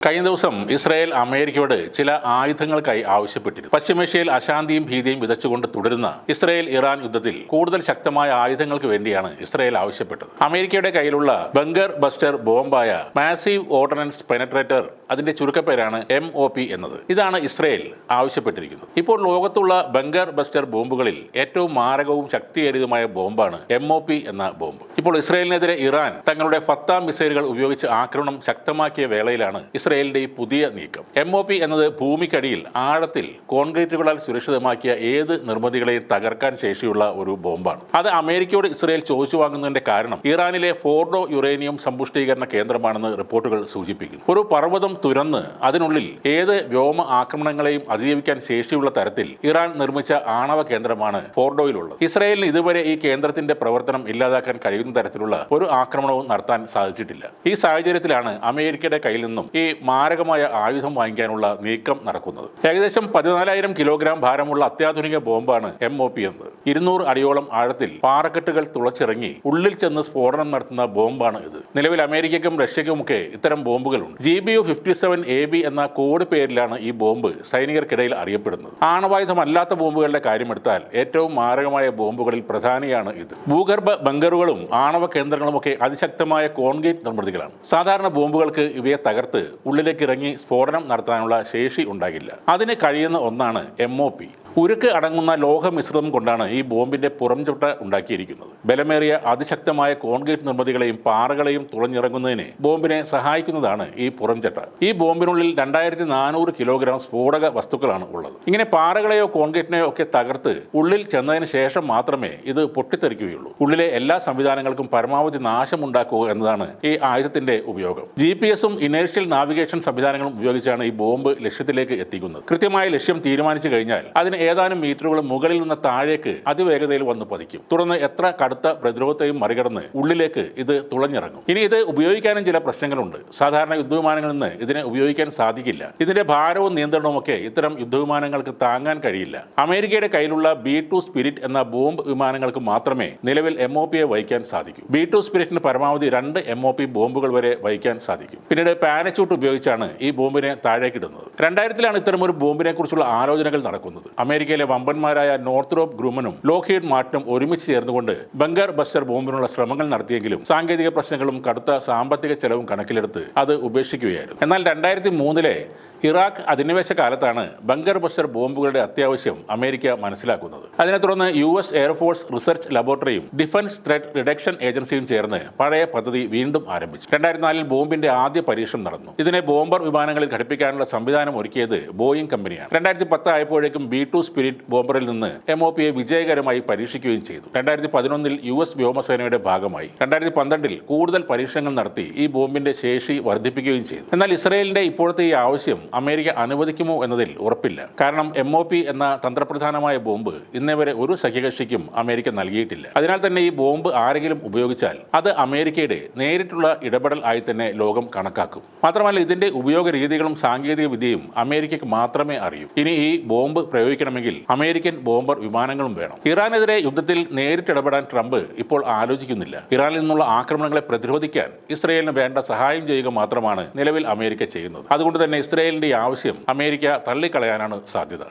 കഴിഞ്ഞ ദിവസം ഇസ്രായേൽ അമേരിക്കയോട് ചില ആയുധങ്ങൾക്കായി ആവശ്യപ്പെട്ടിരുന്നു. പശ്ചിമേഷ്യയിൽ അശാന്തിയും ഭീതിയും വിതച്ചുകൊണ്ട് തുടരുന്ന ഇസ്രായേൽ ഇറാൻ യുദ്ധത്തിൽ കൂടുതൽ ശക്തമായ ആയുധങ്ങൾക്ക് വേണ്ടിയാണ് ഇസ്രായേൽ ആവശ്യപ്പെട്ടത്. അമേരിക്കയുടെ കയ്യിലുള്ള ബങ്കർ ബസ്റ്റർ ബോംബായ മാസീവ് ഓർഡിനൻസ് പെനട്രേറ്റർ, അതിന്റെ ചുരുക്കപ്പേരാണ് MOP എന്നത്. ഇതാണ് ഇസ്രായേൽ ആവശ്യപ്പെട്ടിരിക്കുന്നത്. ഇപ്പോൾ ലോകത്തുള്ള ബങ്കർ ബസ്റ്റർ ബോംബുകളിൽ ഏറ്റവും മാരകവും ശക്തിയേറിയതുമായ ബോംബാണ് MOP എന്ന ബോംബ്. ഇപ്പോൾ ഇസ്രായേലിനെതിരെ ഇറാൻ തങ്ങളുടെ ഫത്ത മിസൈലുകൾ ഉപയോഗിച്ച് ആക്രമണം ശക്തമാക്കിയ വേളയിലാണ് ഇസ്രായേലിന്റെ ഈ പുതിയ നീക്കം. MOP എന്നത് ഭൂമിക്കടിയിൽ ആഴത്തിൽ കോൺക്രീറ്റുകളാൽ സുരക്ഷിതമാക്കിയ ഏത് നിർമ്മിതികളെയും തകർക്കാൻ ശേഷിയുള്ള ഒരു ബോംബാണ്. അത് അമേരിക്കയോട് ഇസ്രായേൽ ചോദിച്ചു വാങ്ങുന്നതിന്റെ കാരണം ഇറാനിലെ ഫോർഡോ യുറേനിയം സമ്പുഷ്ടീകരണ കേന്ദ്രമാണെന്ന് റിപ്പോർട്ടുകൾ സൂചിപ്പിക്കുന്നു. ഒരു പർവ്വതം തുരന്ന് അതിനുള്ളിൽ ഏത് വ്യോമ ആക്രമണങ്ങളെയും അതിജീവിക്കാൻ ശേഷിയുള്ള തരത്തിൽ ഇറാൻ നിർമ്മിച്ച ആണവ കേന്ദ്രമാണ് ഫോർഡോയിലുള്ളത്. ഇസ്രായേലിന് ഇതുവരെ ഈ കേന്ദ്രത്തിന്റെ പ്രവർത്തനം ഇല്ലാതാക്കാൻ കഴിയുന്ന തരത്തിലുള്ള ഒരു ആക്രമണവും നടത്താൻ സാധിച്ചിട്ടില്ല. ഈ സാഹചര്യത്തിലാണ് അമേരിക്കയുടെ കയ്യിൽ നിന്നും ഈ മാരകമായ ആയുധം വാങ്ങിക്കാനുള്ള നീക്കം നടക്കുന്നത്. ഏകദേശം 14,000 കിലോഗ്രാം ഭാരമുള്ള അത്യാധുനിക ബോംബാണ് MOP എന്നത്. 200 അടിയോളം ആഴത്തിൽ പാറക്കെട്ടുകൾ തുളച്ചിറങ്ങി ഉള്ളിൽ ചെന്ന് സ്ഫോടനം നടത്തുന്ന ബോംബാണ് ഇത്. നിലവിൽ അമേരിക്കയ്ക്കും റഷ്യയ്ക്കുമൊക്കെ ഇത്തരം ബോംബുകളുണ്ട്. GBU-57AB എന്ന കോഡ് പേരിലാണ് ഈ ബോംബ് സൈനികർക്കിടയിൽ അറിയപ്പെടുന്നത്. ആണവായുധമല്ലാത്ത ബോംബുകളുടെ കാര്യമെടുത്താൽ ഏറ്റവും മാരകമായ ബോംബുകളിൽ പ്രധാനിയാണ് ഇത്. ഭൂഗർഭ ബങ്കറുകളും ആണവ കേന്ദ്രങ്ങളുമൊക്കെ അതിശക്തമായ കോൺക്രീറ്റ് നിർമ്മിതികളാണ്. സാധാരണ ബോംബുകൾക്ക് ഇവയെ തകർത്ത് ഉള്ളിലേക്ക് ഇറങ്ങി സ്ഫോടനം നടത്താനുള്ള ശേഷി ഉണ്ടാകില്ല. അതിന് കഴിയുന്ന ഒന്നാണ് MOP. ഉരുക്ക് അടങ്ങുന്ന ലോഹമിശ്രിതം കൊണ്ടാണ് ഈ ബോംബിന്റെ പുറംചൊട്ട ഉണ്ടാക്കിയിരിക്കുന്നത്. ബലമേറിയ അതിശക്തമായ കോൺക്രീറ്റ് നിർമ്മിതികളെയും പാറകളെയും തുളഞ്ഞിറങ്ങുന്നതിന് ബോംബിനെ സഹായിക്കുന്നതാണ് ഈ പുറംചട്ട. ഈ ബോംബിനുള്ളിൽ 2400 കിലോഗ്രാം സ്ഫോടക വസ്തുക്കളാണ് ഉള്ളത്. ഇങ്ങനെ പാറകളെയോ കോൺക്രീറ്റിനെയോ ഒക്കെ തകർത്ത് ഉള്ളിൽ ചെന്നതിന് ശേഷം മാത്രമേ ഇത് പൊട്ടിത്തെറിക്കുകയുള്ളൂ. ഉള്ളിലെ എല്ലാ സംവിധാനങ്ങൾക്കും പരമാവധി നാശമുണ്ടാക്കുക എന്നതാണ് ഈ ആയുധത്തിന്റെ ഉപയോഗം. GPS-ഉം ഇനേർഷ്യൽ നാവിഗേഷൻ സംവിധാനങ്ങളും ഉപയോഗിച്ചാണ് ഈ ബോംബ് ലക്ഷ്യത്തിലേക്ക് എത്തിക്കുന്നത്. കൃത്യമായ ലക്ഷ്യം തീരുമാനിച്ചു കഴിഞ്ഞാൽ അതിന് ഏതാനും മീറ്ററുകൾ മുകളിൽ നിന്ന് താഴേക്ക് അതിവേഗതയിൽ വന്ന് പതിക്കും. തുടർന്ന് എത്ര കടുത്ത പ്രതിരോധത്തെയും മറികടന്ന് ഉള്ളിലേക്ക് ഇത് തുളഞ്ഞിറങ്ങും. ഇനി ഇത് ഉപയോഗിക്കാനും ചില പ്രശ്നങ്ങളുണ്ട്. സാധാരണ യുദ്ധവിമാനങ്ങളിൽ നിന്ന് ഇതിനെ ഉപയോഗിക്കാൻ സാധിക്കില്ല. ഇതിന്റെ ഭാരവും നിയന്ത്രണവും ഒക്കെ ഇത്തരം യുദ്ധവിമാനങ്ങൾക്ക് താങ്ങാൻ കഴിയില്ല. അമേരിക്കയുടെ കയ്യിലുള്ള B-2 സ്പിരിറ്റ് എന്ന ബോംബ് വിമാനങ്ങൾക്ക് മാത്രമേ നിലവിൽ MOP-യെ വഹിക്കാൻ സാധിക്കൂ. B-2 സ്പിരിറ്റിന് പരമാവധി 2 MOP ബോംബുകൾ വരെ വഹിക്കാൻ സാധിക്കും. പിന്നീട് പാരച്യൂട്ട് ഉപയോഗിച്ചാണ് ഈ ബോംബിനെ താഴേക്കിടുന്നത്. 2000-ലാണ് ഇത്തരമൊരു ബോംബിനെ കുറിച്ചുള്ള ആലോചനകൾ നടക്കുന്നത്. അമേരിക്കയിലെ വമ്പന്മാരായ നോർത്രോപ്പ് ഗ്രൂമനും ലോക്ഹീഡ് മാർട്ടിനും ഒരുമിച്ച് ചേർന്നുകൊണ്ട് ബങ്കർ ബസ്റ്റർ ബോംബിനുള്ള ശ്രമങ്ങൾ നടത്തിയെങ്കിലും സാങ്കേതിക പ്രശ്നങ്ങളും കടുത്ത സാമ്പത്തിക ചെലവും കണക്കിലെടുത്ത് അത് ഉപേക്ഷിക്കുകയായിരുന്നു. എന്നാൽ 2003-ലെ ഇറാഖ് അധിനിവേശ കാലത്താണ് ബങ്കർ ബസ്റ്റർ ബോംബുകളുടെ അത്യാവശ്യം അമേരിക്ക മനസ്സിലാക്കുന്നത്. അതിനെ തുടർന്ന് US എയർഫോഴ്സ് റിസർച്ച് ലബോറട്ടറിയും ഡിഫൻസ് ത്രെറ്റ് റിഡക്ഷൻ ഏജൻസിയും ചേർന്ന് പഴയ പദ്ധതി വീണ്ടും ആരംഭിച്ചു. 2004-ൽ ബോംബിന്റെ ആദ്യ പരീക്ഷണം നടന്നു. ഇതിനെ ബോംബർ വിമാനങ്ങളിൽ ഘടിപ്പിക്കാനുള്ള സംവിധാനം ഒരുക്കിയത് ബോയിങ് കമ്പനിയാണ്. 2010 ആയപ്പോഴേക്കും B-2 സ്പിരിറ്റ് ബോംബറിൽ നിന്ന് MOP-യെ വിജയകരമായി പരീക്ഷിക്കുകയും ചെയ്തു. 2011-ൽ US വ്യോമസേനയുടെ ഭാഗമായി. 2012-ൽ കൂടുതൽ പരീക്ഷണങ്ങൾ നടത്തി ഈ ബോംബിന്റെ ശേഷി വർദ്ധിപ്പിക്കുകയും ചെയ്തു. എന്നാൽ ഇസ്രായേലിന്റെ ഇപ്പോഴത്തെ ഈ ആവശ്യം അമേരിക്ക അനുവദിക്കുമോ എന്നതിൽ ഉറപ്പില്ല. കാരണം MOP എന്ന തന്ത്രപ്രധാനമായ ബോംബ് ഇന്നേവരെ ഒരു സഖ്യകക്ഷിക്കും അമേരിക്ക നൽകിയിട്ടില്ല. അതിനാൽ തന്നെ ഈ ബോംബ് ആരെങ്കിലും ഉപയോഗിച്ചാൽ അത് അമേരിക്കയുടെ നേരിട്ടുള്ള ഇടപെടൽ ആയി തന്നെ ലോകം കണക്കാക്കും. മാത്രമല്ല ഇതിന്റെ ഉപയോഗ രീതികളും സാങ്കേതിക വിദ്യയും അമേരിക്കയ്ക്ക് മാത്രമേ അറിയൂ. ഇനി ഈ ബോംബ് പ്രയോഗിക്കണമെങ്കിൽ അമേരിക്കൻ ബോംബർ വിമാനങ്ങളും വേണം. ഇറാനെതിരെ യുദ്ധത്തിൽ നേരിട്ടിടപെടാൻ ട്രംപ് ഇപ്പോൾ ആലോചിക്കുന്നില്ല. ഇറാനിൽ നിന്നുള്ള ആക്രമണങ്ങളെ പ്രതിരോധിക്കാൻ ഇസ്രായേലിന് വേണ്ട സഹായം ചെയ്യുക മാത്രമാണ് നിലവിൽ അമേരിക്ക ചെയ്യുന്നത്. അതുകൊണ്ട് തന്നെ ഇസ്രായേലിന്റെ ആവശ്യം അമേരിക്ക തള്ളിക്കളയാനാണ് സാധ്യത.